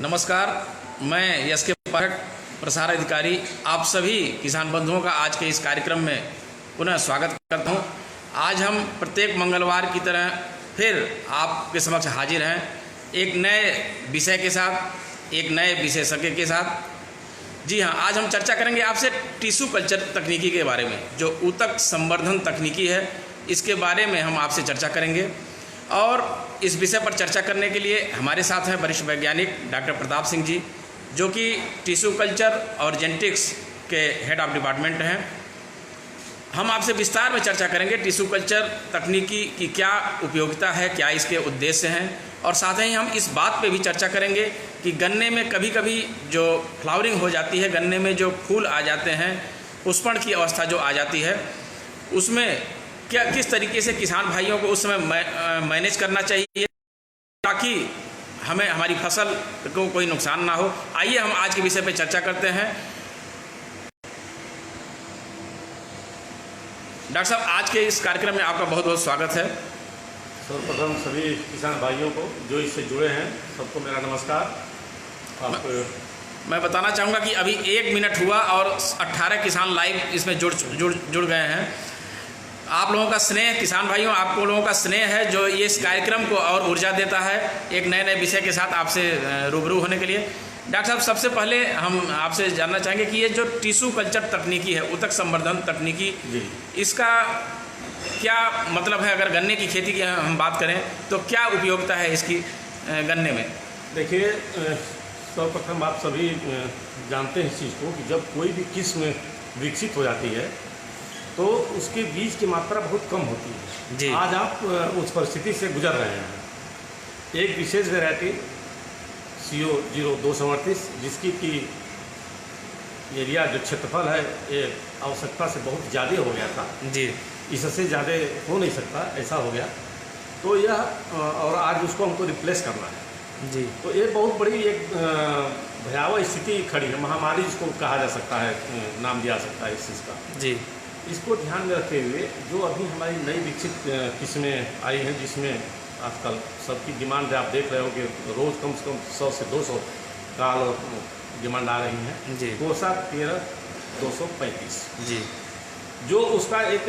नमस्कार, मैं एस के पाठक, प्रसार अधिकारी, आप सभी किसान बंधुओं का आज के इस कार्यक्रम में पुनः स्वागत करता हूं। आज हम प्रत्येक मंगलवार की तरह फिर आपके समक्ष हाजिर हैं एक नए विषय के साथ, एक नए विशेषज्ञ के साथ। जी हाँ, आज हम चर्चा करेंगे आपसे टिश्यू कल्चर तकनीकी के बारे में, जो ऊतक संवर्धन तकनीकी है, इसके बारे में हम आपसे चर्चा करेंगे। और इस विषय पर चर्चा करने के लिए हमारे साथ हैं वरिष्ठ वैज्ञानिक डॉक्टर प्रताप सिंह जी, जो कि टिश्यू कल्चर और जेनेटिक्स के हेड ऑफ डिपार्टमेंट हैं। हम आपसे विस्तार में चर्चा करेंगे टिश्यू कल्चर तकनीकी की क्या उपयोगिता है, क्या इसके उद्देश्य हैं, और साथ ही हम इस बात पे भी चर्चा करेंगे कि गन्ने में कभी कभी जो फ्लावरिंग हो जाती है, गन्ने में जो फूल आ जाते हैं, पुष्पण की अवस्था जो आ जाती है, उसमें क्या किस तरीके से किसान भाइयों को उस समय मैनेज करना चाहिए ताकि हमें हमारी फसल को कोई नुकसान ना हो। आइए हम आज के विषय पर चर्चा करते हैं। डॉक्टर साहब, आज के इस कार्यक्रम में आपका बहुत बहुत स्वागत है। सर्वप्रथम सभी किसान भाइयों को जो इससे जुड़े हैं, सबको मेरा नमस्कार। मैं बताना चाहूँगा कि अभी 1 मिनट हुआ और 18 किसान लाइव इसमें जुड़ गए हैं। आप लोगों का स्नेह, किसान भाइयों, आप लोगों का स्नेह है जो ये इस कार्यक्रम को और ऊर्जा देता है एक नए नए विषय के साथ आपसे रूबरू होने के लिए। डॉक्टर साहब, सबसे पहले हम आपसे जानना चाहेंगे कि ये जो टिश्यू कल्चर तकनीकी है, ऊतक संवर्धन तकनीकी, इसका क्या मतलब है? अगर गन्ने की खेती की हम बात करें तो क्या उपयोगिता है इसकी गन्ने में? देखिए, सर्वप्रथम आप सभी जानते हैं इस चीज़ को कि जब कोई भी किस्म विकसित हो जाती है तो उसके बीज की मात्रा बहुत कम होती है जी। आज आप उस परिस्थिति से गुजर रहे हैं। एक विशेष वैरायटी CO0238, जिसकी की एरिया जो क्षेत्रफल है ये आवश्यकता से बहुत ज़्यादा हो गया था जी, इससे ज़्यादा हो नहीं सकता, ऐसा हो गया। तो यह और आज उसको हमको रिप्लेस करना है जी। तो ये बहुत बड़ी एक भयावह स्थिति खड़ी है, महामारी जिसको कहा जा सकता है, नाम दिया सकता है इस चीज़ का जी। इसको ध्यान में रखते हुए जो अभी हमारी नई विकसित किस्में आई हैं, जिसमें आजकल सबकी डिमांड आप देख रहे हो कि रोज़ कम से कम 100 से 200 काल और डिमांड आ रही हैं जी। कोसा 13-235 जी, जो उसका एक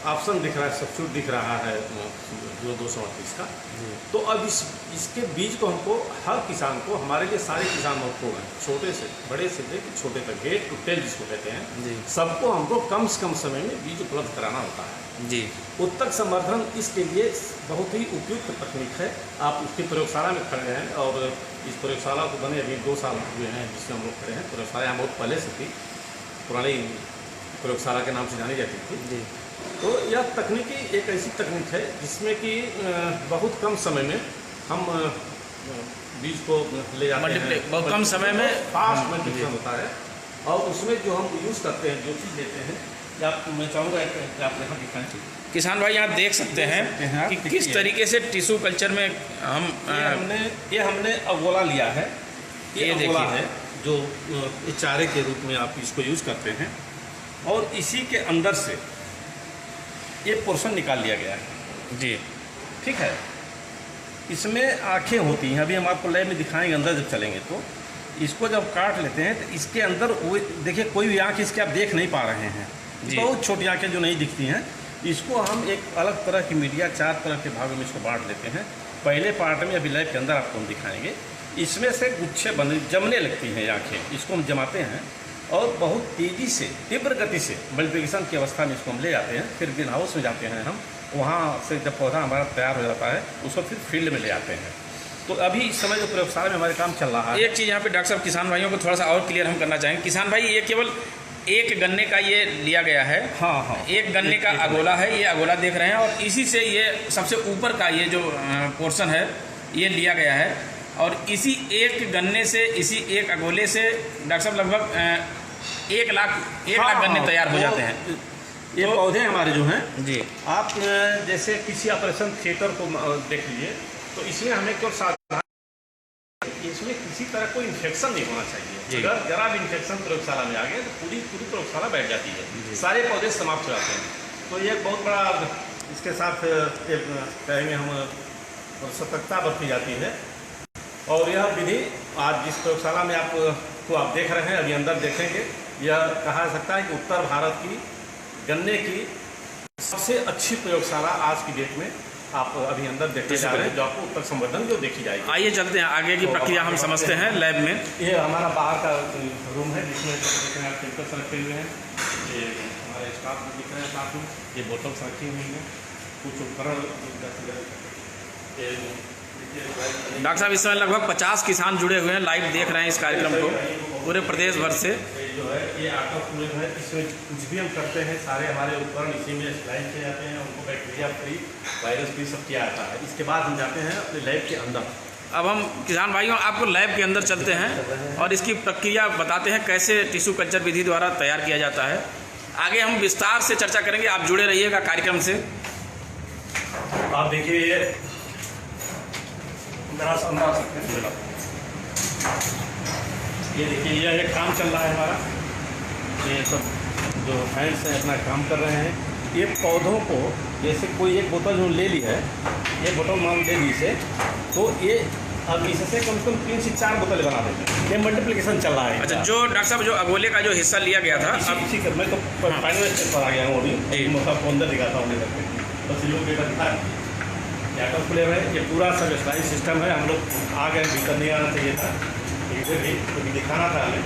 ऑप्शन दिख रहा है, सब्स्टिट्यूट दिख रहा है जो 238 का। तो अब इसके बीज को हमको हर किसान को, हमारे लिए सारे किसान को, छोटे से बड़े से लेकर छोटे तक, गेट टू टेल जिसको कहते हैं जी, सबको हमको कम से कम समय में बीज उपलब्ध कराना होता है जी। ऊतक संवर्धन इसके लिए बहुत ही उपयुक्त तकनीक है। आप उसकी प्रयोगशाला में खड़े हैं और इस प्रयोगशाला को बने अभी 2 साल हुए हैं जिसमें हम लोग खड़े हैं। प्रयोगशाला यहाँ बहुत पहले से थी, पुरानी प्रयोगशाला के नाम से जानी जाती थी जी। तो यह तकनीकी एक ऐसी तकनीक है जिसमें कि बहुत कम समय में हम बीज को ले जाते हैं, बहुत कम समय में फास्ट मल्टीप्लिकेशन होता है। और उसमें जो हम यूज़ करते हैं, जो चीज़ लेते हैं, या मैं चाहूँगा कि आप यहाँ दिखाएं। किसान भाई यहाँ देख सकते हैं कि किस तरीके से टिश्यू कल्चर में ये हमने अगोला लिया है। ये अगोला है जो चारे के रूप में आप इसको यूज़ करते हैं, और इसी के अंदर से ये पोर्शन निकाल लिया गया है जी। ठीक है, इसमें आँखें होती हैं, अभी हम आपको लैब में दिखाएंगे अंदर जब चलेंगे। तो इसको जब काट लेते हैं तो इसके अंदर वो देखिए, कोई भी आँख इसके आप देख नहीं पा रहे हैं, बहुत छोटी आँखें जो नहीं दिखती हैं। इसको हम एक अलग तरह की मीडिया, 4 तरह के भागों में इसको बांट लेते हैं। पहले पार्ट में अभी लैब के अंदर आपको हम दिखाएँगे। इसमें से गुच्छे जमने लगती हैं आँखें, इसको हम जमाते हैं और बहुत तेज़ी से, तीव्र गति से मल्टीप्लिकेशन की अवस्था में इसको हम ले जाते हैं। फिर ग्रीन हाउस में जाते हैं हम, वहाँ से जब पौधा हमारा तैयार हो जाता है उसको फिर फील्ड में ले आते हैं। तो अभी इस समय जो प्रयोगशाला में हमारे काम चल रहा है। एक चीज़ यहाँ पे डॉक्टर साहब किसान भाइयों को थोड़ा सा और क्लियर हम करना चाहेंगे। किसान भाई, ये केवल एक गन्ने का ये लिया गया है? हाँ, एक गन्ने का अगोला है, ये अगोला देख रहे हैं, और इसी से ये सबसे ऊपर का ये जो पोर्शन है ये लिया गया है। और इसी एक गन्ने से, इसी एक अगोले से डॉक्टर साहब लगभग 1 लाख गन्ने तैयार हो जाते हैं। ये तो पौधे हमारे जो हैं जी, आप जैसे किसी ऑपरेशन थिएटर को देख लीजिए, तो इसमें हमें केवल सावधान, इसमें किसी तरह कोई इन्फेक्शन नहीं होना चाहिए। अगर जरा भी इन्फेक्शन प्रयोगशाला में आ गया तो पूरी प्रयोगशाला बैठ जाती है, सारे पौधे समाप्त हो जाते हैं। तो ये एक बहुत बड़ा इसके साथ एक में हम सतर्कता बरती जाती है। और यह विधि आज जिस प्रयोगशाला में आप देख रहे हैं, अभी अंदर देखेंगे, यह कहा जा सकता है कि उत्तर भारत की गन्ने की सबसे अच्छी प्रयोगशाला आज की डेट में आप अभी अंदर देखने जा रहे हैं, जो आपको उत्तर संवर्धन जो देखी जाएगी। आइए चलते हैं, आगे की प्रक्रिया हम समझते हैं लैब में। ये हमारा बाहर का रूम है जिसमें देखें आप केमिकल्स रखे हुए हैं, ये हमारे स्टाफ दिख रहे हैं साथ में, ये बोतल्स रखी हुई हैं, कुछ उपकरण। डॉक्टर साहब इस समय लगभग 50 किसान जुड़े हुए हैं, लाइव देख रहे हैं इस कार्यक्रम को पूरे प्रदेश भर से। जो है ये आटोक्लेव है, इसमें कुछ भी हम करते हैं सारे हमारे उपकरण इसी में स्लाइड किए जाते हैं, उनको बैक्टीरिया फ्री, वायरस फ्री सब किया जाता है। इसके बाद हम जाते हैं अपने लैब के अंदर। अब हम किसान भाइयों आपको लैब के अंदर चलते हैं और इसकी प्रक्रिया बताते हैं कैसे टिश्यू कल्चर विधि द्वारा तैयार किया जाता है। आगे हम विस्तार से चर्चा करेंगे, आप जुड़े रहिएगा कार्यक्रम से। आप देखिए ये मेरा अंदाज सकते हैं, ये देखिए यह एक काम चल रहा है हमारा, ये सब जो हैंड्स हैं अपना काम कर रहे हैं। ये पौधों को जैसे कोई एक बोतल जो ले ली है, एक बोतल मान ले ली इसे, तो ये अब इससे कम से कम 3 से 4 बोतलें बना देते हैं। ये मल्टीप्लिकेशन चल रहा है। अच्छा, जो डॉक्टर साहब जो अगोले का जो हिस्सा लिया गया था, अब इसी कर मैं तो फाइनल स्टेप पर आ गया हूँ अभी, मतलब अंदर दिखाता हूँ बस ये लोग दिखा आटोक्लेव है, ये पूरा सब स्लाइड सिस्टम है। हम लोग आ गए, भीतर नहीं आना चाहिए था, इधर भी क्योंकि दिखाना था हमें।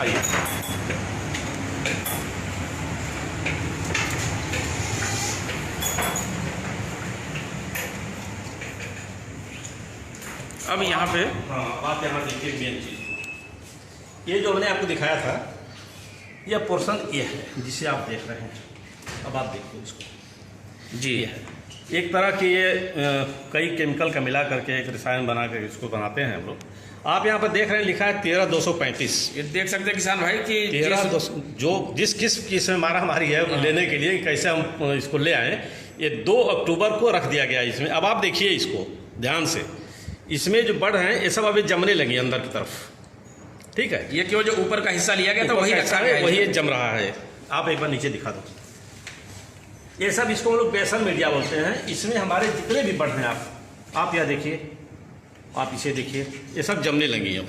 आइए अब यहाँ पे हाँ, आप यहाँ देखिए मेन चीज़, ये जो मैंने आपको दिखाया था, यह पोर्शन ये है जिसे आप देख रहे हैं। अब आप देखिए इसको जी, एक तरह की ये कई केमिकल का मिला करके एक रसायन बना कर इसको बनाते हैं हम लोग। आप यहाँ पर देख रहे हैं लिखा है 13235। ये देख सकते हैं किसान भाई कि 13 जो जिस किस में मारा हमारी है लेने के लिए कैसे हम इसको ले आए, ये 2 अक्टूबर को रख दिया गया इसमें। अब आप देखिए इसको ध्यान से, इसमें जो बढ़ हैं ये सब अभी जमने लगी अंदर की तरफ, ठीक है। ये क्यों जो ऊपर का हिस्सा लिया गया था वही रखा गया है, वही जम रहा है। आप एक बार नीचे दिखा दो, ये सब इसको हम लोग बेसल मीडिया बोलते हैं। इसमें हमारे जितने भी बढ़ हैं आप यह देखिए, आप इसे देखिए, ये सब जमने लगी अब,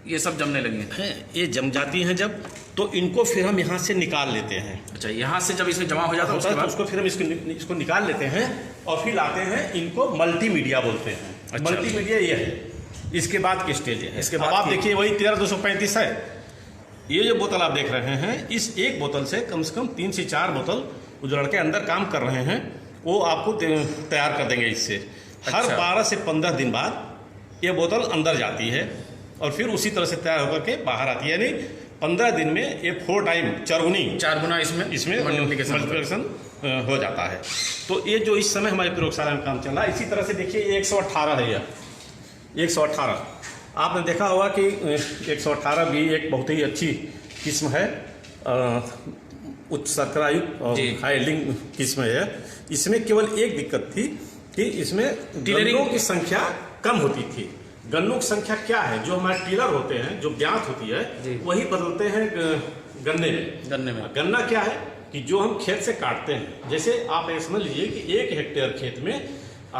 ये सब जमने लगी हैं। ये जम जाती हैं जब, तो इनको फिर हम यहाँ से निकाल लेते हैं। अच्छा, यहाँ से जब इसमें जमा हो जाता है उसके बाद उसको फिर हम इसको निकाल लेते हैं और फिर लाते हैं, इनको मल्टीमीडिया बोलते हैं। अच्छा, मल्टीमीडिया ये है, इसके बाद की स्टेज है। इसके बाद आप देखिए वही 13235 है। ये जो बोतल आप देख रहे हैं, इस एक बोतल से कम 3 से 4 बोतल जो लड़के अंदर काम कर रहे हैं वो आपको तैयार कर देंगे इससे। हर 12 से 15 दिन बाद ये बोतल अंदर जाती है और फिर उसी तरह से तैयार होकर के बाहर आती है। यानी 15 दिन में ये 4 टाइम 4 गुना इसमें मल्टीप्लिकेशन हो जाता है। तो ये जो इस समय हमारे प्रयोगशाला में काम चल रहा है, इसी तरह से देखिए ये 118 है। यह 118 आपने देखा होगा कि 118 भी एक बहुत ही अच्छी किस्म है, उच्च शर्करायुक्त और हाई यील्डिंग किस्म है। इसमें केवल एक दिक्कत थी कि इसमें गन्नों की संख्या कम होती थी। गन्नों की संख्या क्या है, जो हमारे टीलर होते हैं, जो ब्यात होती है, वही बदलते हैं गन्ने में। गन्ना क्या है कि जो हम खेत से काटते हैं, जैसे आप ये समझ लीजिए कि 1 हेक्टेयर खेत में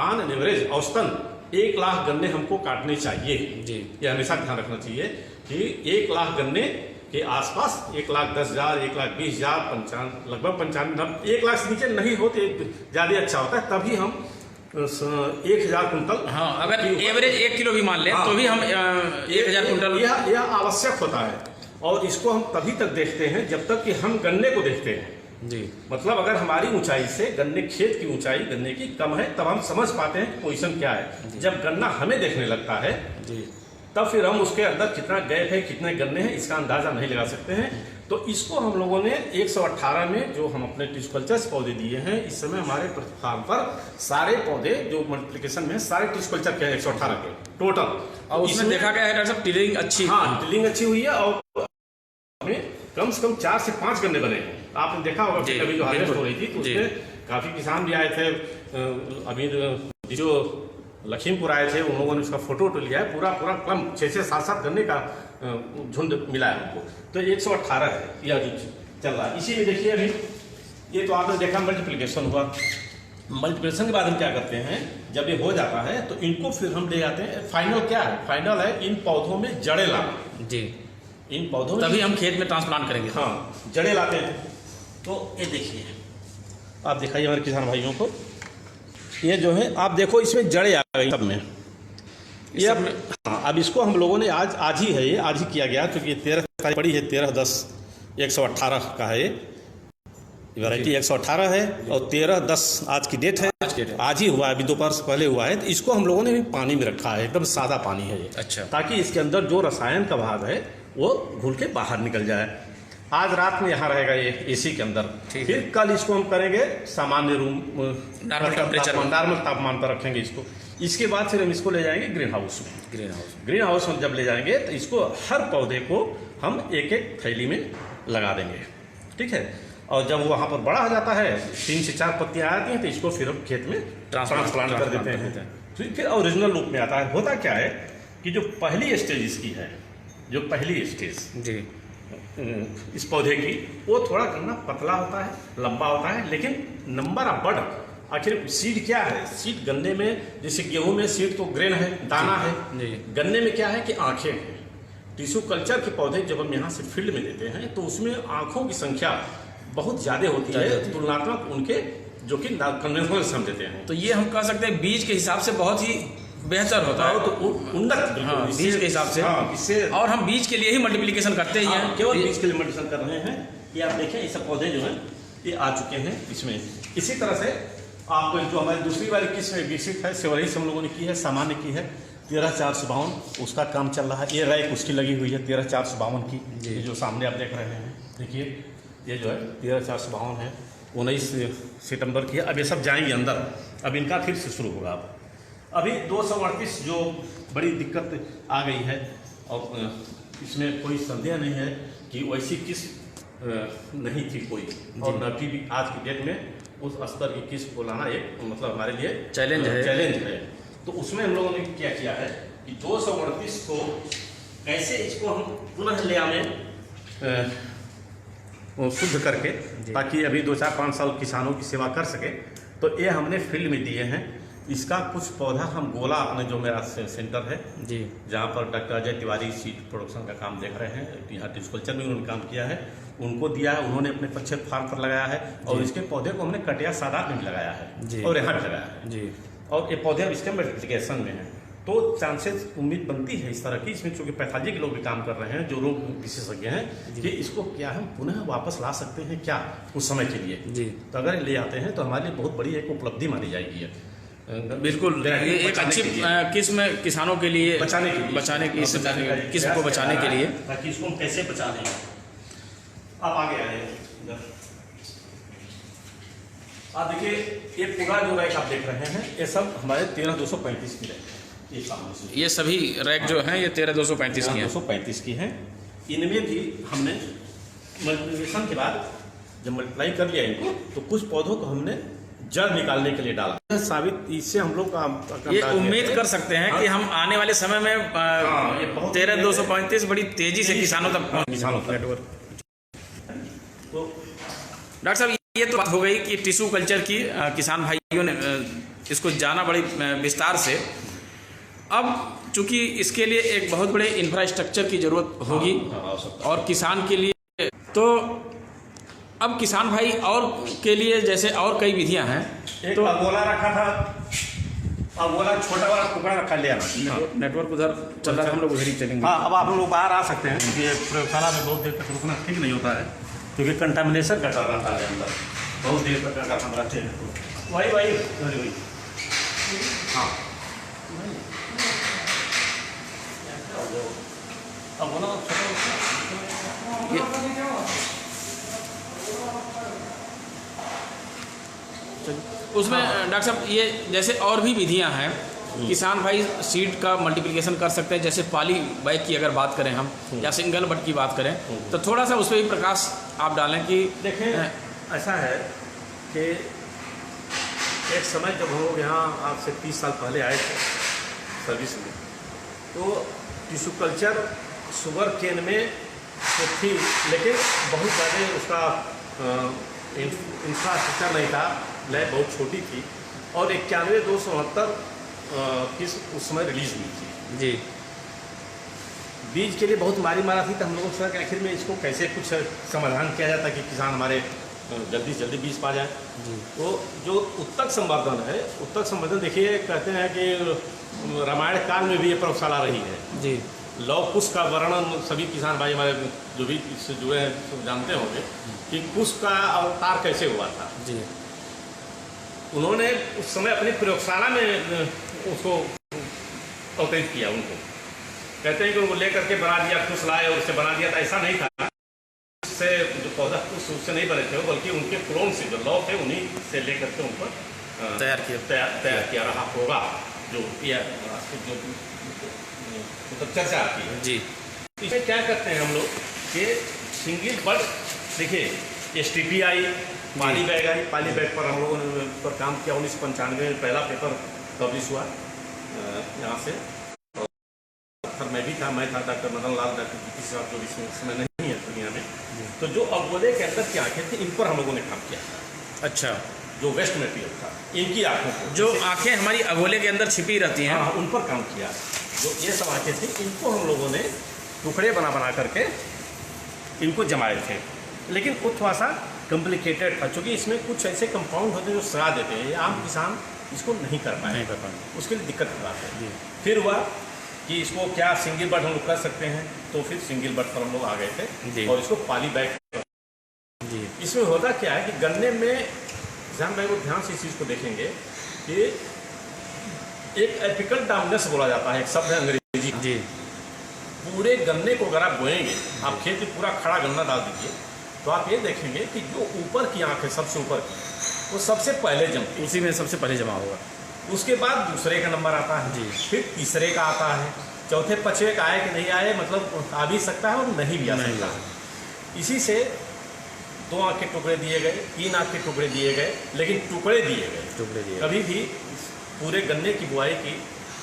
ऑन एवरेज औसतन 1 लाख गन्ने हमको काटने चाहिए जी। ये हमेशा ध्यान रखना चाहिए कि 1 लाख गन्ने के आसपास 1,10,000, 1,20,000, लगभग 95, 1 लाख से नीचे नहीं होते ज़्यादा अच्छा होता है। तभी हम 1,000 कुंटल, हाँ, अगर एवरेज 1 किलो भी मान लें तो भी हम 1,000 कुंटल, यह आवश्यक होता है। और इसको हम तभी तक देखते हैं जब तक कि हम गन्ने को देखते हैं जी। मतलब अगर हमारी ऊंचाई से गन्ने खेत की ऊंचाई गन्ने की कम है, तब हम समझ पाते हैं पोजीशन क्या है। जब गन्ना हमें देखने लगता है जी, तब फिर हम उसके अंदर कितना गैप है, कितने गन्ने हैं, इसका अंदाजा नहीं लगा सकते हैं। तो इसको हम लोगों ने 118 में जो हम अपने टिश्यू कल्चर पौधे दिए हैं, इस समय हमारे फार्म पर सारे पौधे जो मल्टीप्लिकेशन में सारे टिश्यू कल्चर के हैं 118 के टोटल। और उसमें देखा गया है डॉक्टर साहब टिलिंग अच्छी, हाँ टिलिंग अच्छी हुई है और कम से कम 4 से 5 गन्ने बने हैं। आपने देखा होगा अभी जो हार्वेस्ट हो रही थी तो उसमें काफी किसान भी आए थे। अभी जो लखीमपुर आए थे उन लोगों ने उसका फोटो लिया है, पूरा कम 6-7 गन्ने का झुंड मिला है हमको। तो 118 है यह जो चल रहा है। इसी में देखिए अभी ये तो आपने देखा मल्टीप्लिकेशन हुआ। मल्टीप्लिकेशन के बाद हम क्या करते हैं जब ये हो जाता है तो इनको फिर हम ले जाते हैं। फाइनल क्या है? फाइनल है इन पौधों में जड़ें लाना जी। इन पौधों में तभी हम खेत में ट्रांसप्लांट करेंगे। हाँ, जड़ें लाते हैं। तो ये देखिए, आप दिखाइए हमारे किसान भाइयों को, ये जो है आप देखो इसमें जड़ें आ गई सब में। ये अब हाँ, अब इसको हम लोगों ने आज ही है, ये आज ही किया गया, क्योंकि 13 तारीख पड़ी है, 13/10/118 का है ये वैरायटी 118 है, और 13/10 आज की डेट है, आज ही हुआ है, अभी दोपहर से पहले हुआ है। तो इसको हम लोगों ने भी पानी में रखा है, एकदम सादा पानी है ये। अच्छा। ताकि इसके अंदर जो रसायन का भाग है वो घुल के बाहर निकल जाए। आज रात में यहाँ रहेगा ये एसी के अंदर, फिर कल इसको हम करेंगे सामान्य रूम नॉर्मल तापमान पर रखेंगे इसको। इसके बाद फिर हम इसको ले जाएंगे ग्रीन हाउस में। ग्रीन हाउस में जब ले जाएंगे तो इसको हर पौधे को हम एक एक थैली में लगा देंगे, ठीक है। और जब वहाँ पर बड़ा हो जाता है, 3 से 4 पत्तियाँ आती हैं, तो इसको फिर हम खेत में ट्रांसप्लांट कर देते हैं। फिर ओरिजिनल रूप में आता है। होता क्या है कि जो पहली स्टेज इसकी है, जो पहली स्टेज जी इस पौधे की, वो थोड़ा गन्ना पतला होता है, लंबा होता है, लेकिन नंबर ऑफ बड, आखिर सीड क्या है? सीड गन्ने में, जैसे गेहूं में सीड तो ग्रेन है, दाना है, गन्ने में क्या है कि आंखें हैं। टिश्यू कल्चर के पौधे जब हम यहाँ से फील्ड में देते हैं तो उसमें आंखों की संख्या बहुत ज़्यादा होती है तुलनात्मक उनके जो कि कन्वेंशनल से हम देते हैं। तो ये हम कह सकते हैं बीज के हिसाब से बहुत ही बेहतर होता है, तो उन्नत। हाँ, बीज के हिसाब से। हाँ, इससे और हम बीज के लिए ही मल्टीप्लिकेशन करते ही हैं, केवल बीज के लिए मल्टीप्लिकेशन कर रहे हैं। ये आप देखें, ये सब पौधे जो हैं ये आ चुके हैं इसमें। इसी तरह से आपको जो हमारी दूसरी वाली किस्म विकसित है, सेवरही से हम लोगों ने की है, सामान्य की है, 13/452 उसका काम चल रहा है। ये रैक उसकी लगी हुई है 13/452 की, ये जो सामने आप देख रहे हैं। देखिए ये जो है 13/452 है, 19 सितंबर की है। अब ये सब जाएंगे अंदर, अब इनका फिर से शुरू होगा। अब अभी 238 जो बड़ी दिक्कत आ गई है, और इसमें कोई संदेह नहीं है कि वैसी किस्म नहीं थी कोई, और न भी आज की डेट में उस स्तर की किस्म को लाना एक मतलब हमारे लिए चैलेंज है। तो उसमें हम लोगों ने क्या किया है कि 238 को कैसे इसको हम पुनः ले आवें शुद्ध करके, ताकि अभी 2-4-5 साल किसानों की सेवा कर सके। तो ये हमने फील्ड में दिए हैं। इसका कुछ पौधा हम गोला, अपने जो मेरा सेंटर है जी, जहाँ पर doctor Ajay Tiwari seed production का काम देख रहे हैं, यहाँ टिश्यू कल्चर में उन्होंने काम किया है, उनको दिया है। उन्होंने अपने प्रक्षेप फार्म पर लगाया है, और इसके पौधे को हमने कटिया सादात में लगाया है और यहाँ भी लगाया है जी। और ये पौधे अब इसके मल्टीप्लिकेशन में हैं, तो चांसेस उम्मीद बनती है इस तरह की। इसमें चूँकि पैथोलॉजी के लोग भी काम कर रहे हैं, जो रोग विशेषज्ञ हैं, कि इसको क्या हम पुनः वापस ला सकते हैं क्या उस समय के लिए जी। तो अगर ले आते हैं तो हमारे लिए बहुत बड़ी एक उपलब्धि मानी जाएगी। बिल्कुल, ये एक अच्छी किस्म किसानों के लिए बचाने की किस्म को बचाने के लिए, ताकि इसको हम कैसे बचा लें। आप आगे आए, आप देखिए ये पूरा जो रैक आप देख रहे हैं, ये सब हमारे 13/235 की रैक है। ये सामने से ये सभी रैक जो हैं ये 13/235 की हैं। 235 की हैं। इनमें भी हमने मल्टीप्लिकेशन के बाद जब मल्टीप्लाई कर लिया इनको, तो कुछ पौधों को हमने जड़ निकालने के लिए डाला। साबित इससे हम लोग ये उम्मीद कर सकते हैं कि हम आने वाले समय में 13/235 बड़ी तेजी से किसानों तक नेटवर्क। तो डॉक्टर साहब, ये तो बात हो गई कि टिश्यू कल्चर की, किसान भाइयों ने इसको जाना बड़ी विस्तार से। अब चूंकि इसके लिए एक बहुत बड़े इंफ्रास्ट्रक्चर की जरूरत होगी और किसान के लिए, तो अब किसान भाई और के लिए जैसे और कई विधियां हैं। तो अगोला रखा था, अगोला छोटा वाला टुकड़ा रखा लिया। नेटवर्क उधर चल रहा है, हम लोग उधर ही चलेंगे। हाँ, अब आप लोग बाहर आ सकते हैं, क्योंकि प्रयोगशाला में बहुत देर तक रुकना ठीक नहीं होता है, क्योंकि कंटामिनेशन का डर रहता है अंदर, बहुत देर तक अगर हम रहते हैं तो वही हाँ। अब बोला उसमें डॉक्टर साहब, ये जैसे और भी विधियां हैं, किसान भाई सीड का मल्टीप्लिकेशन कर सकते हैं। जैसे पॉली बैग की अगर बात करें हम, या सिंगल बट की बात करें, तो थोड़ा सा उस पर भी प्रकाश आप डालें कि देखें। ऐसा है कि एक समय जब हम लोग यहाँ आज से 30 साल पहले आए थे सर्विस में, तो टिश्यू कल्चर शुगर केन में तो थी, लेकिन बहुत ज़्यादा उसका इंफ्रास्ट्रक्चर नहीं था, लैब बहुत छोटी थी। और 91,269 किस्म उस समय रिलीज हुई थी जी। बीज के लिए बहुत मारा थी, तो हम लोगों ने सोचा कि आखिर में इसको कैसे कुछ समाधान किया जाए ताकि किसान हमारे जल्दी से जल्दी बीज पा जाए। तो जो उत्तक संवर्धन है, उत्तक संवर्धन देखिए कहते हैं कि रामायण काल में भी ये प्रयोगशाला रही है जी। लव कुश का वर्णन सभी किसान भाई हमारे जो भी इससे जुड़े हैं सब जानते होंगे कि कुश का अवतार कैसे हुआ था जी। उन्होंने उस समय अपनी प्रयोगशाला में उसको अवतरित किया। उनको कहते हैं कि उनको लेकर के बना दिया, कुश लाए और उससे बना दिया, था ऐसा नहीं था। उससे जो पौधा कुश उससे नहीं बने थे, बल्कि उनके क्लोन से जो लव थे उन्हीं से लेकर के उन पर तैयार किया रहा होगा। जो जो मतलब चर्चा आती है जी। इसमें क्या करते हैं हम लोग कि सिंगल बड देखिए STP I, Pali bag I. Pali bag पर हम लोगों ने पर काम किया। 1995 में पहला पेपर पब्लिश हुआ यहाँ से। और मैं भी था, मैं था doctor Madan Lal, doctor GP साहब जो इसमें समय नहीं है दुनिया में। तो जो अगोले के अंदर की आँखें थी इन पर हम लोगों ने काम किया। अच्छा। जो वेस्ट मटेरियल था इनकी आँखों को, जो आँखें हमारी अगोले के अंदर छिपी रहती हैं, हाँ, उन पर काम किया। जो ये सब आँखें थी इनको हम लोगों ने टुकड़े बना करके इनको जमाए थे। लेकिन वो थोड़ा सा कॉम्प्लिकेटेड था, क्योंकि इसमें कुछ ऐसे कंपाउंड होते हैं जो सड़ा देते हैं। आम किसान इसको नहीं कर पाए, उसके लिए दिक्कत की बात है। फिर हुआ कि इसको क्या सिंगल बड हम लोग कर सकते हैं, तो फिर सिंगल बड पर हम लोग आ गए थे और इसको पाली बैग। इसमें होता क्या है कि गन्ने में जान भाई वो ध्यान से इस चीज़ को देखेंगे कि एक एपिकल डाउननेस बोला जाता है, एक शब्द है अंग्रेजी जी। पूरे गन्ने को अगर आप बोएंगे, आप खेत में पूरा खड़ा गन्ना डाल दीजिए, तो आप ये देखेंगे कि जो ऊपर की आँख है सबसे ऊपर की, वो सबसे पहले जमती है, उसी में सबसे पहले जमा होगा। उसके बाद दूसरे का नंबर आता है जी, फिर तीसरे का आता है, चौथे पाँचवें का आए कि नहीं आए, मतलब आ भी सकता है और नहीं भी आ सकता है। इसी से 2 आँख के टुकड़े दिए गए, 3 आँख के टुकड़े दिए गए, लेकिन टुकड़े दिए गए। कभी भी पूरे गन्ने की बुआई की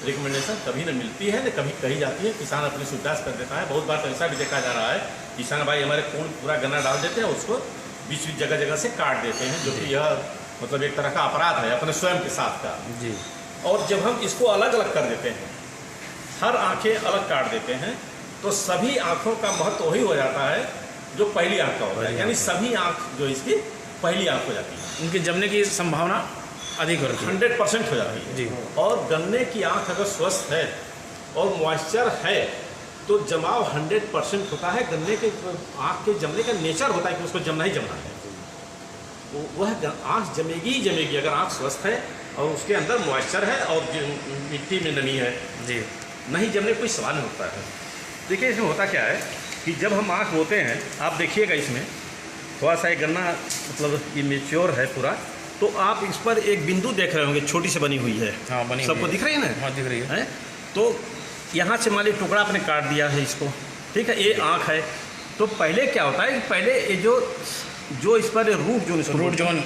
रिकमेंडेशन कभी न मिलती है न कभी कही जाती है। किसान अपनी सुविधा से कर देता है। बहुत बार तो ऐसा भी देखा जा रहा है, किसान भाई हमारे पूर्ण पूरा गन्ना डाल देते हैं, उसको बीच बीच जगह जगह से काट देते हैं, जो कि यह मतलब एक तरह का अपराध है अपने स्वयं के साथ का जी। और जब हम इसको अलग अलग कर देते हैं, हर आँखें अलग काट देते हैं, तो सभी आँखों का महत्व वही हो जाता है जो पहली आँख का होता है। यानी सभी आँख जो इसकी पहली आँख हो जाती है, उनके जमने की संभावना अधिक होती है, 100% हो जाती है जी। और गन्ने की आँख अगर स्वस्थ है और मॉइस्चर है तो जमाव 100% होता है। गन्ने के आँख के जमने का नेचर होता है कि उसको जमना ही जमना है, वह आँख जमेगी ही जमेगी अगर आँख स्वस्थ है और उसके अंदर मॉइस्चर है और मिट्टी में नमी है जी। नहीं जमने कोई सवाल नहीं होता है। देखिए इसमें होता क्या है कि जब हम आँख बोते हैं, आप देखिएगा इसमें थोड़ा सा एक गन्ना मतलब ये मेच्योर है पूरा, तो आप इस पर एक बिंदु देख रहे होंगे, छोटी सी बनी हुई है। हाँ, बनी सबको दिख रही है ना? हाँ, दिख रही है। तो यहाँ से मान लीजिए टुकड़ा आपने काट दिया है इसको, ठीक है, ये आँख है। तो पहले क्या होता है कि पहले ये जो इस पर रूट जोन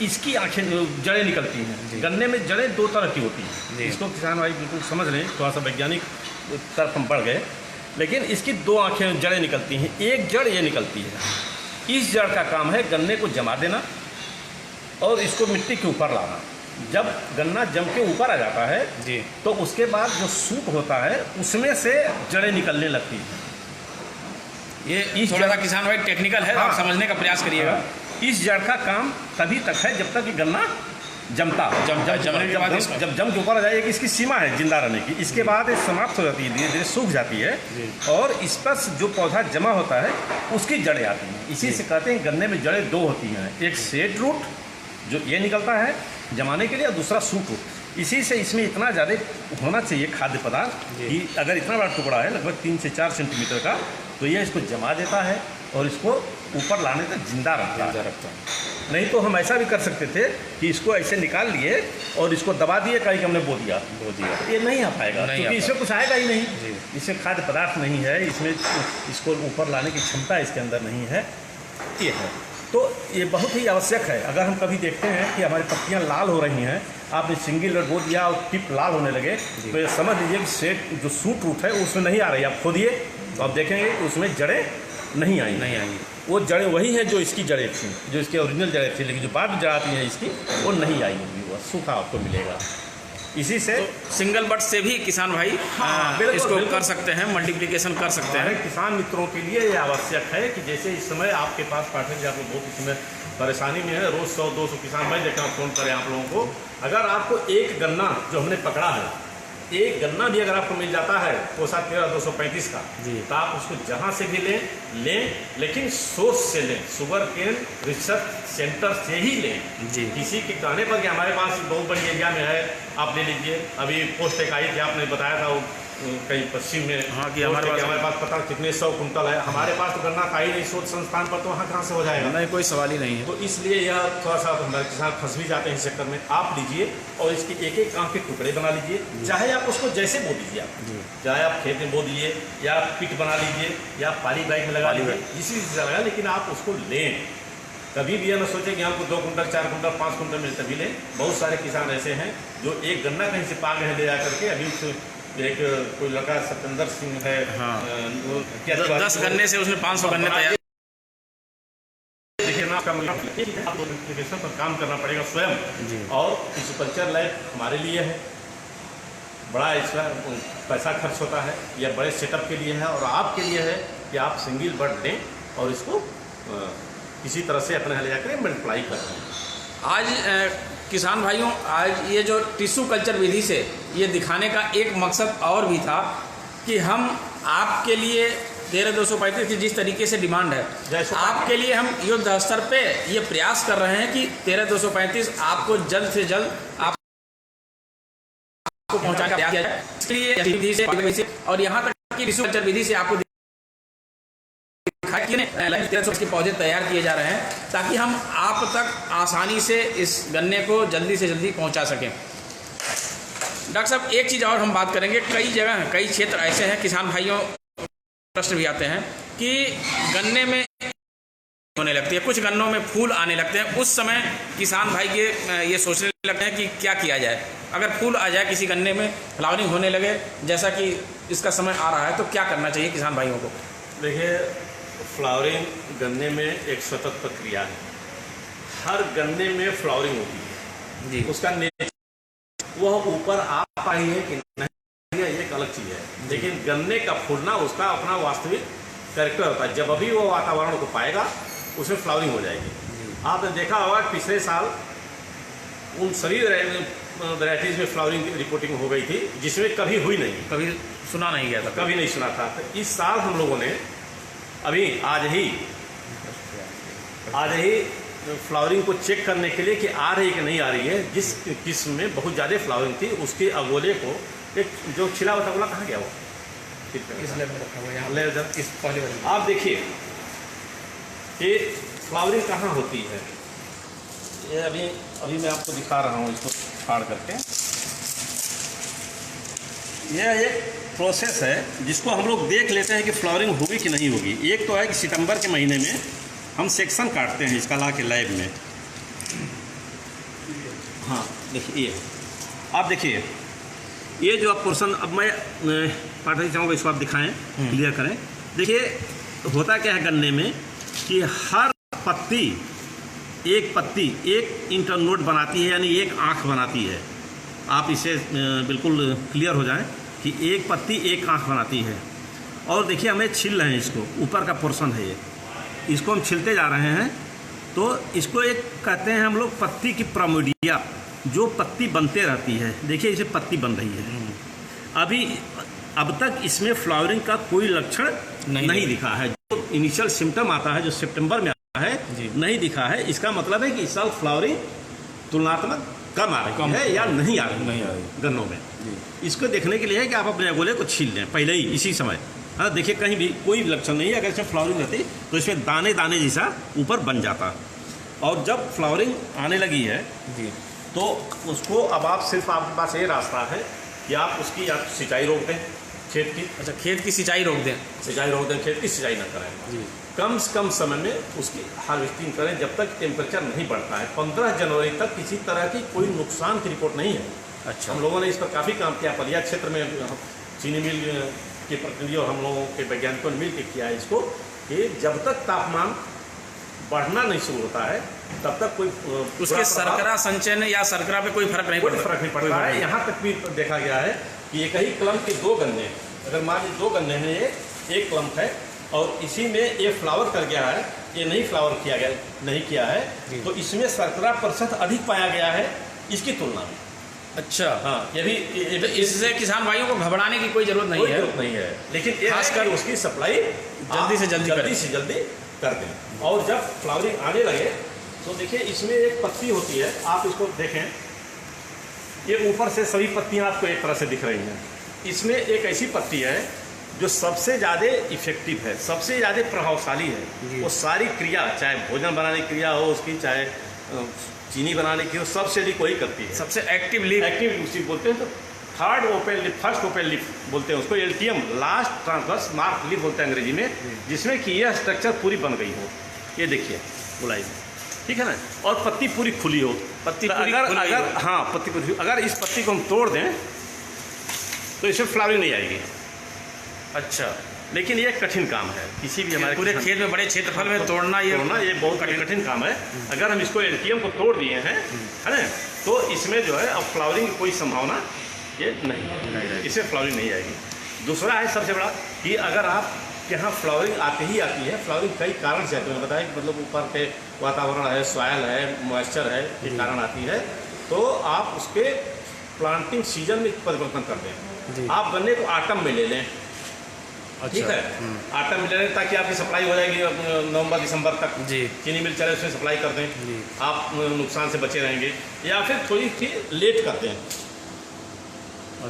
इसकी आँखें जड़ें निकलती हैं। गन्ने में जड़ें 2 तरह की होती हैं, इसको किसान भाई बिल्कुल समझ लें, थोड़ा सा वैज्ञानिक तरफ हम बढ़ गए। लेकिन इसकी 2 आँखें जड़ें निकलती हैं, एक जड़ ये निकलती है। इस जड़ का काम है गन्ने को जमा देना और इसको मिट्टी के ऊपर लाना। जब गन्ना जम के ऊपर आ जाता है जी, तो उसके बाद जो सूट होता है उसमें से जड़ें निकलने लगती हैं। ये इस थोड़ा सा किसान भाई टेक्निकल है, आप समझने का प्रयास करिएगा। इस जड़ का काम तभी तक है जब तक कि गन्ना जमता है। जमने के बाद जब जम के ऊपर आ जाए, इसकी सीमा है जिंदा रहने की। इसके बाद ये समाप्त हो जाती है, धीरे धीरे सूख जाती है और इस पर जो पौधा जमा होता है उसकी जड़ें आती हैं। इसी से कहते हैं गन्ने में जड़ें 2 होती हैं, एक सेड रूट जो ये निकलता है जमाने के लिए और दूसरा सूट रूट। इसी से इसमें इतना ज़्यादा होना चाहिए खाद्य पदार्थ कि अगर इतना बड़ा टुकड़ा है लगभग 3 से 4 सेंटीमीटर का, तो यह इसको जमा देता है और इसको ऊपर लाने तक जिंदा रखता है। नहीं तो हम ऐसा भी कर सकते थे कि इसको ऐसे निकाल लिए और इसको दबा दिए, कहीं हमने बो दिया, ये नहीं आ पाएगा क्योंकि इसमें कुछ आएगा ही नहीं। इसमें खाद्य पदार्थ नहीं है, इसमें इसको ऊपर लाने की क्षमता इसके अंदर नहीं है, ये है। तो ये बहुत ही आवश्यक है। अगर हम कभी देखते हैं कि हमारी पत्तियां लाल हो रही हैं, आपने सिंगल बड बो दिया और टिप लाल होने लगे, तो ये समझ लीजिए कि सेट जो सूट रूट है उसमें नहीं आ रही। आप खोदिए तो आप देखेंगे कि उसमें जड़ें नहीं आएंगी। वो जड़ें वही हैं जो इसकी जड़ें थी, जो इसकी ओरिजिनल जड़ें थी, लेकिन जो बाद में जड़ आती हैं इसकी वो नहीं आई होगी। सूखा आपको मिलेगा। इसी से तो सिंगल बट से भी किसान भाई बिल्कुल, इसको बिल्कुल कर सकते हैं, मल्टीप्लिकेशन कर सकते हमारे हैं। किसान मित्रों के लिए ये आवश्यक है कि जैसे इस समय आपके पास पाठक जी, आप लोग बहुत इस समय परेशानी में है, रोज़ 100-200 किसान भाई देखा फ़ोन करें आप लोगों को, अगर आपको एक गन्ना जो हमने पकड़ा है, एक गन्ना भी अगर आपको मिल जाता है कोसा 13-235 का जी, तो आप उसको जहाँ से भी लें, लेकिन सोर्स से लें, शुगर केन रिसर्च सेंटर से ही लें जी। किसी के कहने पर कि हमारे पास बहुत बड़ी एरिया में है, आप ले लीजिए। अभी पोस्ट एक आई थी, आपने बताया था वो कहीं पश्चिम में, हाँ कि हमारे पास पता कितने 100 कुंटल है, हमारे पास तो गन्ना था ही नहीं शोध संस्थान पर, तो वहाँ कहाँ से हो जाएगा? नहीं, कोई सवाल ही नहीं है। तो इसलिए यह थोड़ा सा हमारे किसान फंस भी जाते हैं इस चक्कर में। आप लीजिए और इसके एक एक आम के टुकड़े बना लीजिए, चाहे आप उसको जैसे बो दीजिए, आप चाहे आप खेत में बो दीजिए या पिट बना लीजिए या पाली बैग में लगा लीजिए, इसी से लगा, लेकिन आप उसको लें। कभी भी यह न सोचें कि हमको 2 कुंटल 4 कुंटल 5 कुंटल मिले तभी लें। बहुत सारे किसान ऐसे हैं जो एक गन्ना कहीं से पा गए ले जा करके, अभी उस एक कोई लड़का सत्येंद्र सिंह है, हाँ, वो 10 गन्ने से उसने 500 गन्ने तैयार। देखिए ना, आपका आपको एप्लीकेशन पर काम करना पड़ेगा स्वयं जी। और एग्रीकल्चर लैब हमारे लिए है, बड़ा इसका पैसा खर्च होता है, यह बड़े सेटअप के लिए है और आपके लिए है कि आप सिंगल बर्ड लें और इसको किसी तरह से अपने ले जाकर मल्टीप्लाई करें। आज किसान भाइयों, आज ये जो टिश्यू कल्चर विधि से ये दिखाने का एक मकसद और भी था कि हम आपके लिए 13-235 की जिस तरीके से डिमांड है, आपके लिए हम युद्ध स्तर पे ये प्रयास कर रहे हैं कि 13-235 आपको जल्द से जल्द आपको पहुंचा कर दिया जाए। इसलिए विधि से और यहाँ तक कि टिश्यू कल्चर विधि से आपको के पौधे तैयार किए जा रहे हैं ताकि हम आप तक आसानी से इस गन्ने को जल्दी से जल्दी पहुंचा सकें। डॉक्टर साहब, एक चीज़ और हम बात करेंगे, कई जगह कई क्षेत्र ऐसे हैं, किसान भाइयों प्रश्न भी आते हैं कि गन्ने में होने लगती है, कुछ गन्नों में फूल आने लगते हैं, उस समय किसान भाई ये सोचने लगते हैं कि क्या किया जाए। अगर फूल आ जाए किसी गन्ने में, फ्लावरिंग होने लगे जैसा कि इसका समय आ रहा है, तो क्या करना चाहिए किसान भाइयों को? देखिए, फ्लावरिंग गन्ने में एक सतत प्रक्रिया है, हर गन्ने में फ्लावरिंग होती है जी। उसका वह ऊपर आ पाई है कि नहीं, एक अलग चीज़ है, लेकिन गन्ने का फूलना उसका अपना वास्तविक कैरेक्टर होता है। जब अभी वो वातावरण को पाएगा उसमें फ्लावरिंग हो जाएगी। आपने देखा होगा पिछले साल उन सभी वैराइटीज़ में फ्लावरिंग रिपोर्टिंग हो गई थी जिसमें कभी हुई नहीं, कभी सुना नहीं गया था, कभी नहीं सुना था। तो इस साल हम लोगों ने अभी आज ही फ्लावरिंग को चेक करने के लिए कि आ रही कि नहीं आ रही है, जिस किस्म में बहुत ज़्यादा फ्लावरिंग थी उसके अगोले को एक जो छिला हुआ था, बोला कहाँ गया वो, इस लेवल में रखा हुआ है यहाँ, इस पहले वाली। आप देखिए ये फ्लावरिंग कहाँ होती है, ये अभी मैं आपको दिखा रहा हूँ इसको फाड़ करके। यह एक प्रोसेस है जिसको हम लोग देख लेते हैं कि फ्लावरिंग होगी कि नहीं होगी। एक तो है कि सितंबर के महीने में हम सेक्शन काटते हैं इसका ला के लैब में। हाँ देखिए, आप देखिए ये जो आप पोर्सन, अब मैं पाठक चाहूँगा इसको आप दिखाएं, क्लियर करें। देखिए होता क्या है गन्ने में कि हर पत्ती एक इंटरनोड बनाती है, यानी एक आँख बनाती है। आप इसे बिल्कुल क्लियर हो जाएं कि एक पत्ती एक आँख बनाती है। और देखिए हमें छिल रहे हैं इसको, ऊपर का पोर्शन है ये, इसको हम छिलते जा रहे हैं। तो इसको एक कहते हैं हम लोग पत्ती की प्राइमोर्डिया, जो पत्ती बनते रहती है। देखिए इसे पत्ती बन रही है। अब तक इसमें फ्लावरिंग का कोई लक्षण नहीं दिखा है। जो इनिशियल सिम्टम आता है जो सितंबर में आता है नहीं दिखा है, इसका मतलब है कि इस साल फ्लावरिंग तुलनात्मक कम आ रही है या नहीं आ रही गन्नों में। इसको देखने के लिए है कि आप अपने अगोले को छील लें पहले ही इसी समय। हाँ देखिए कहीं भी कोई लक्षण नहीं है। अगर इसमें फ्लावरिंग रहती तो इसमें दाने दाने जैसा ऊपर बन जाता। और जब फ्लावरिंग आने लगी है तो उसको अब आप सिर्फ आपके पास ये रास्ता है कि आप उसकी या सिंचाई रोक दें खेत की। अच्छा, खेत की सिंचाई रोक दें, खेत की सिंचाई ना करें। कम से कम समय में उसकी हार्वेस्टिंग करें जब तक टेम्परेचर नहीं बढ़ता है। 15 जनवरी तक किसी तरह की कोई नुकसान की रिपोर्ट नहीं है। अच्छा, हम लोगों ने इस पर काफ़ी काम किया। पलिया क्षेत्र में चीनी मिल के प्रतिनिधि और हम लोगों के वैज्ञानिकों ने मिल के किया है इसको, कि जब तक तापमान बढ़ना नहीं शुरू होता है तब तक कोई उसके शर्करा संचयन या शर्करा पे कोई फर्क नहीं पड़ता। फर्क नहीं पड़ता है। यहाँ तक भी देखा गया है कि एक ही क्लम के 2 गन्ने, अगर मान लीजिए 2 गन्ने हैं, ये एक क्लम्प है और इसी में ये फ्लावर कर गया है, ये नहीं फ्लावर नहीं किया है, तो इसमें शर्करा प्रतिशत अधिक पाया गया है इसकी तुलना में। अच्छा, हाँ, ये भी इससे किसान भाइयों को घबराने की कोई जरूरत नहीं है, लेकिन खासकर उसकी सप्लाई जल्दी से जल्दी कर दें। और जब फ्लावरिंग आने लगे तो देखिए इसमें एक पत्ती होती है, आप इसको देखें, ये ऊपर से सभी पत्तियां आपको एक तरह से दिख रही हैं। इसमें एक ऐसी पत्ती है जो सबसे ज़्यादा इफेक्टिव है, सबसे ज़्यादा प्रभावशाली है। वो सारी क्रिया, चाहे भोजन बनाने की क्रिया हो उसकी, चाहे चीनी बनाने की हो, सबसे अधिक वही करती है। सबसे एक्टिव लीफ बोलते हैं, तो third open leaf, first open leaf बोलते हैं उसको, एल्टियम लास्ट ट्रांसवर्स मार्क लीफ बोलते हैं अंग्रेजी में, जिसमें कि यह स्ट्रक्चर पूरी बन गई हो। ये देखिए गुलाई में, ठीक है ना, और पत्ती पूरी खुली हो। पत्ती अगर इस पत्ती को हम तोड़ दें तो इसमें फ्लावरिंग नहीं आएगी। अच्छा, लेकिन ये कठिन काम है, किसी भी हमारे पूरे खेत में बड़े क्षेत्रफल में तोड़ना ये बहुत कठिन काम है। अगर हम इसको एल्टियम को तोड़ दिए हैं, है ना, तो इसमें जो है अब फ्लावरिंग की कोई संभावना ये नहीं, इसमें फ्लावरिंग नहीं आएगी। दूसरा है सबसे बड़ा कि अगर आप यहाँ फ्लावरिंग आती है, फ्लावरिंग कई कारण से आती है, बताया कि मतलब ऊपर के वातावरण है, सॉयल है, मॉइस्चर है, के कारण आती है। तो आप उसके प्लांटिंग सीजन में परिवर्तन कर दें। आप गन्ने को आटम में ले लें, ठीक है, आटम में ले लें ताकि आपकी सप्लाई हो जाएगी नवंबर दिसंबर तक। चीनी मिल चले उसमें सप्लाई कर दें, आप नुकसान से बचे रहेंगे। या फिर थोड़ी सी लेट करते हैं,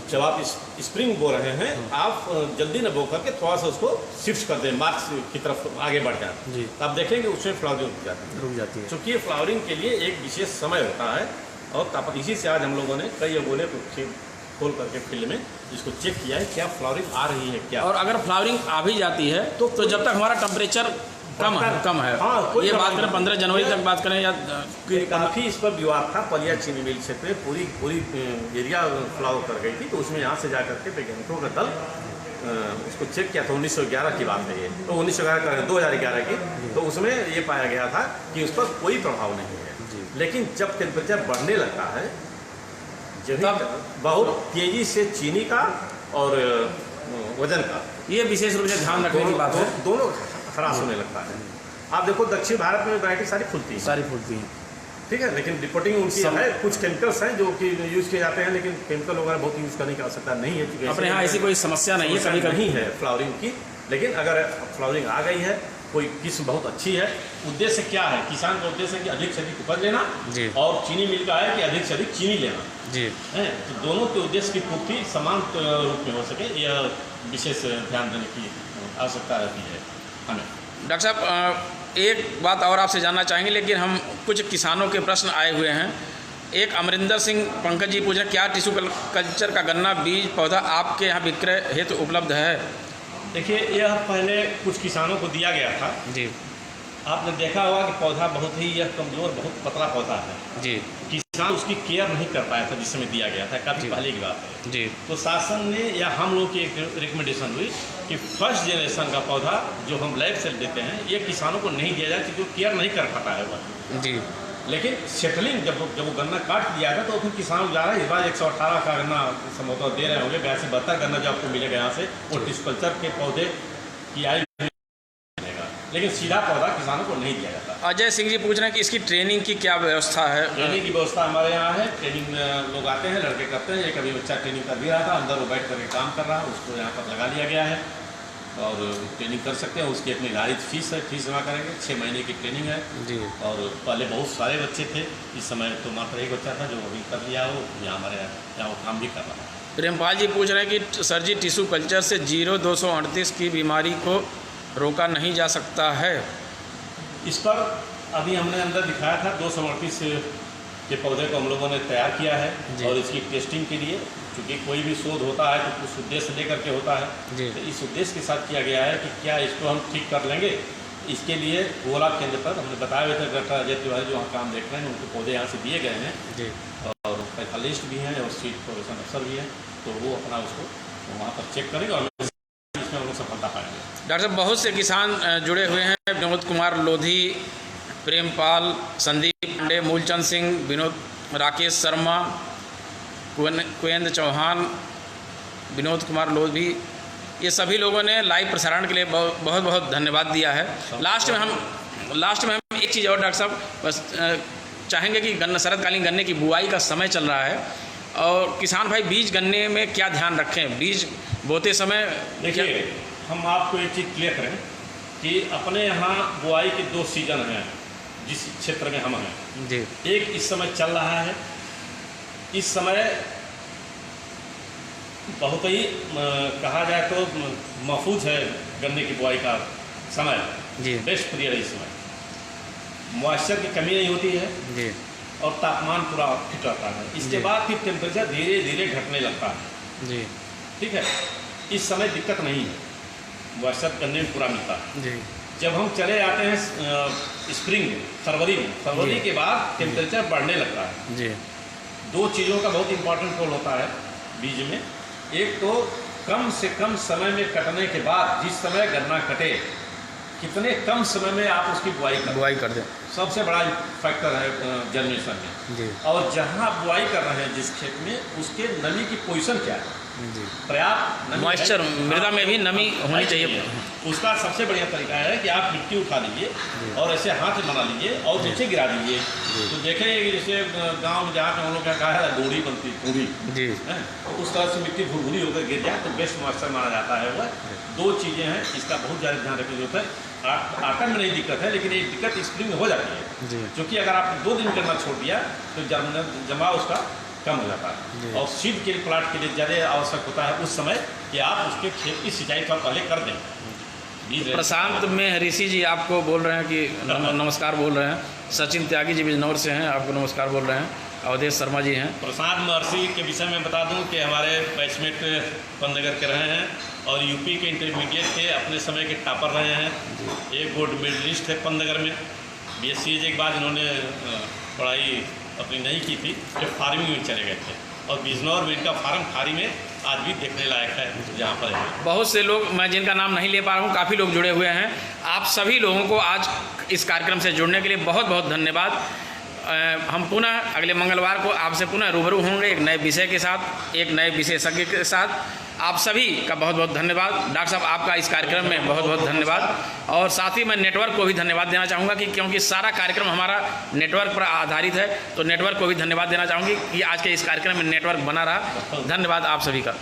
जब आप स्प्रिंग बो रहे हैं आप जल्दी न बो करके थोड़ा सा उसको शिफ्ट कर दें, मार्च की तरफ आगे बढ़ जाए, तो आप देखेंगे उसमें फ्लावरिंग रुक जाती है। क्योंकि फ्लावरिंग के लिए एक विशेष समय होता है और तापत, इसी से आज हम लोगों ने कई अगोले को खोल करके फील्ड में जिसको चेक किया है क्या फ्लावरिंग आ रही है क्या। और अगर फ्लावरिंग आ भी जाती है तो जब तक हमारा टेम्परेचर कम है, हाँ, ये बात करें 15 जनवरी तक बात करें या काफ़ी इस पर विवाद था। पलिया चीनी मिल क्षेत्र में पूरी एरिया फ्लावर कर गई थी, तो उसमें यहाँ से जा करके वैज्ञानिकों का दल उसको चेक किया था। 1911 की बात है ये, तो 2011 की, तो उसमें ये पाया गया था कि उस पर कोई प्रभाव नहीं है। लेकिन जब टेम्परेचर बढ़ने लगता है, जब बहुत तेजी से चीनी का और वजन का, ये विशेष रूप से ध्यान रखने की बात है, दोनों खराश होने लगता है। आप देखो दक्षिण भारत में वैरायटी सारी फूलती हैं, ठीक है, लेकिन रिपोर्टिंग उनकी है, कुछ केमिकल्स हैं जो कि यूज़ किए जाते हैं, लेकिन केमिकल वगैरह बहुत यूज़ करने की आवश्यकता नहीं है। अपने यहाँ ऐसी कोई समस्या नहीं है, कभी नहीं है फ्लावरिंग की। लेकिन अगर फ्लावरिंग आ गई है, कोई किस्म बहुत अच्छी है, उद्देश्य क्या है, किसान का उद्देश्य है कि अधिक से अधिक उपज लेना, और चीनी मिल का है कि अधिक से अधिक चीनी लेना है। तो दोनों के उद्देश्य की पूर्ति समान रूप में हो सके, यह विशेष ध्यान देने की आवश्यकता रहती है हमें। डॉक्टर साहब, एक बात और आपसे जानना चाहेंगे, लेकिन हम कुछ किसानों के प्रश्न आए हुए हैं। एक अमरिंदर सिंह पंकज जी पूछ रहे हैं, क्या टिश्यू कल्चर का गन्ना बीज पौधा आपके यहाँ विक्रय हेतु उपलब्ध है? देखिए, यह पहले कुछ किसानों को दिया गया था जी। आपने देखा होगा कि पौधा बहुत ही यह कमज़ोर, बहुत पतला पौधा है जी। किसान उसकी केयर नहीं कर पाया था जिस समय दिया गया था, काफ़ी पहले की बात है जी। तो शासन ने या हम लोग की एक रिकमेंडेशन हुई कि फर्स्ट जनरेशन का पौधा जो हम लैब से देते हैं, ये किसानों को नहीं दिया जाए क्योंकि केयर नहीं कर पाता है वह जी। लेकिन सेटलिंग जब वो गन्ना काट दिया था तो फिर किसान जा रहा है, इस बार 118 का गन्ना संभवतः दे रहे होंगे, 82-72 गन्ना जो आपको मिलेगा यहाँ से, वो टिश्यू कल्चर के पौधे की आयु, लेकिन सीधा पौधा किसानों को नहीं दिया जाता। अजय सिंह जी पूछ रहे हैं कि इसकी ट्रेनिंग की क्या व्यवस्था है? ट्रेनिंग की व्यवस्था हमारे यहाँ है, ट्रेनिंग लोग आते हैं, लड़के करते हैं। एक अभी बच्चा ट्रेनिंग कर भी रहा था, अंदर वो बैठ करके काम कर रहा है, उसको यहाँ पर लगा लिया गया है और ट्रेनिंग कर सकते हैं। उसकी अपनी निर्धारित फीस है, फीस जमा करेंगे, 6 महीने की ट्रेनिंग है जी। और पहले बहुत सारे बच्चे थे, इस समय तो मात्र एक बच्चा था जो अभी कर लिया, वो यहाँ हमारे यहाँ वो काम भी कर रहा है। प्रेमपाल जी पूछ रहे हैं कि सर जी, टिश्यू कल्चर से 0238 की बीमारी को रोका नहीं जा सकता है? इस पर अभी हमने अंदर दिखाया था, 238 के पौधे को हम लोगों ने तैयार किया है और इसकी टेस्टिंग के लिए, क्योंकि कोई भी शोध होता है तो कुछ उद्देश्य लेकर के होता है, तो इस उद्देश्य के साथ किया गया है कि क्या इसको हम ठीक कर लेंगे। इसके लिए गोला केंद्र पर हमने बताया हुआ था, डॉक्टर अजय तिवारी जो वहाँ काम देख रहे हैं, उनको पौधे यहाँ से दिए गए हैं और स्पेशलिस्ट भी हैं और सीड प्रोफेशन अफसर भी हैं, तो वो अपना उसको वहाँ पर चेक करेंगे और इसमें हम लोग सफलता पाएंगे। डॉक्टर साहब, बहुत से किसान जुड़े हुए हैं, विनोद कुमार लोधी प्रेमपाल, संदीप पांडे, मूलचंद सिंह, विनोद, राकेश शर्मा, कुवेंद्र चौहान, विनोद कुमार लोधी, ये सभी लोगों ने लाइव प्रसारण के लिए बहुत बहुत धन्यवाद दिया है। लास्ट में हम एक चीज़ और डॉक्टर साहब बस चाहेंगे कि शरदकालीन गन्ने की बुआई का समय चल रहा है और किसान भाई बीज गन्ने में क्या ध्यान रखें, बीज बोते समय। देखिए, हम आपको एक चीज़ क्लियर करें कि अपने यहाँ बुआई के 2 सीजन हैं जिस क्षेत्र में हम हैं जी। एक इस समय चल रहा है, इस समय बहुत ही कहा जाए तो महफूज है गन्ने की बुआई का समय जी। बेस्ट पीरियड है इस समय, मॉइस्चर की कमी नहीं होती है जी। और तापमान पूरा फिट रहता है। इसके बाद फिर टेम्परेचर धीरे धीरे घटने लगता है जी। ठीक है, इस समय दिक्कत नहीं है, मॉइस्चर गन्ने में पूरा मिलता है जी। जब हम चले आते हैं स्प्रिंग में, फरवरी के बाद टेम्परेचर बढ़ने लगता है जी। 2 चीज़ों का बहुत इंपॉर्टेंट रोल होता है बीज में। एक तो कम से कम समय में कटने के बाद, जिस समय गन्ना कटे कितने कम समय में आप उसकी बुआई कर दें, सबसे बड़ा फैक्टर है जर्मिनेशन में जी। और जहाँ आप बुआई कर रहे हैं जिस खेत में, उसके नमी की पोजीशन क्या है, जी। पर्याप्त मॉइस्चर, मृदा में भी नमी होनी चाहिए। उसका सबसे बढ़िया तरीका है कि आप मिट्टी उठा लीजिए और ऐसे हाथ बना लीजिए और नीचे गिरा दीजिए। तो देखेंगे कि जैसे गांव में जहाँ पे हम लोग क्या कहा है गोड़ी बनती थोड़ी जी। तो उस तरह से मिट्टी भुरभुरी होकर गिर जाए तो बेस्ट मॉइस्चर माना जाता है। वह 2 चीज़ें हैं, इसका बहुत ज़्यादा ध्यान रखने की जरूरत है। आटन में नहीं दिक्कत है, लेकिन एक दिक्कत स्प्रिंग में हो जाती है क्योंकि अगर आपने 2 दिन करना छोड़ दिया तो जमा उसका कम हो जाता है और सीड के प्लाट के लिए ज़्यादा आवश्यक होता है उस समय कि आप उसके खेत की सिंचाई थोड़ा पहले कर दें। प्रशांत में ऋषि जी आपको बोल रहे हैं कि नमस्कार बोल रहे हैं। सचिन त्यागी जी बिजनौर से हैं, आपको नमस्कार बोल रहे हैं। अवधेश शर्मा जी हैं। प्रशांत महर्षि के विषय में बता दूं कि हमारे बैचमेट पंतनगर के रहे हैं और यूपी के इंटरमीडिएट के अपने समय के टॉपर रहे हैं। एक गोल्ड मेडलिस्ट है पंतनगर में। BSc के बाद इन्होंने पढ़ाई अपनी नहीं की थी, जब फार्मिंग में चले गए थे और बिजनौर में इनका फार्म खारी में आज भी देखने लायक है जहाँ पर है। बहुत से लोग, मैं जिनका नाम नहीं ले पा रहा हूँ, काफ़ी लोग जुड़े हुए हैं। आप सभी लोगों को आज इस कार्यक्रम से जुड़ने के लिए बहुत बहुत धन्यवाद। हम पुनः अगले मंगलवार को आपसे पुनः रूबरू होंगे एक नए विषय के साथ, एक नए विशेषज्ञ के साथ। आप सभी का बहुत बहुत धन्यवाद। डॉक्टर साहब आपका इस कार्यक्रम में बहुत बहुत धन्यवाद। और साथ ही मैं नेटवर्क को भी धन्यवाद देना चाहूँगा कि क्योंकि सारा कार्यक्रम हमारा नेटवर्क पर आधारित है, तो नेटवर्क को भी धन्यवाद देना चाहूँगी कि आज के इस कार्यक्रम में नेटवर्क बना रहा। धन्यवाद आप सभी का।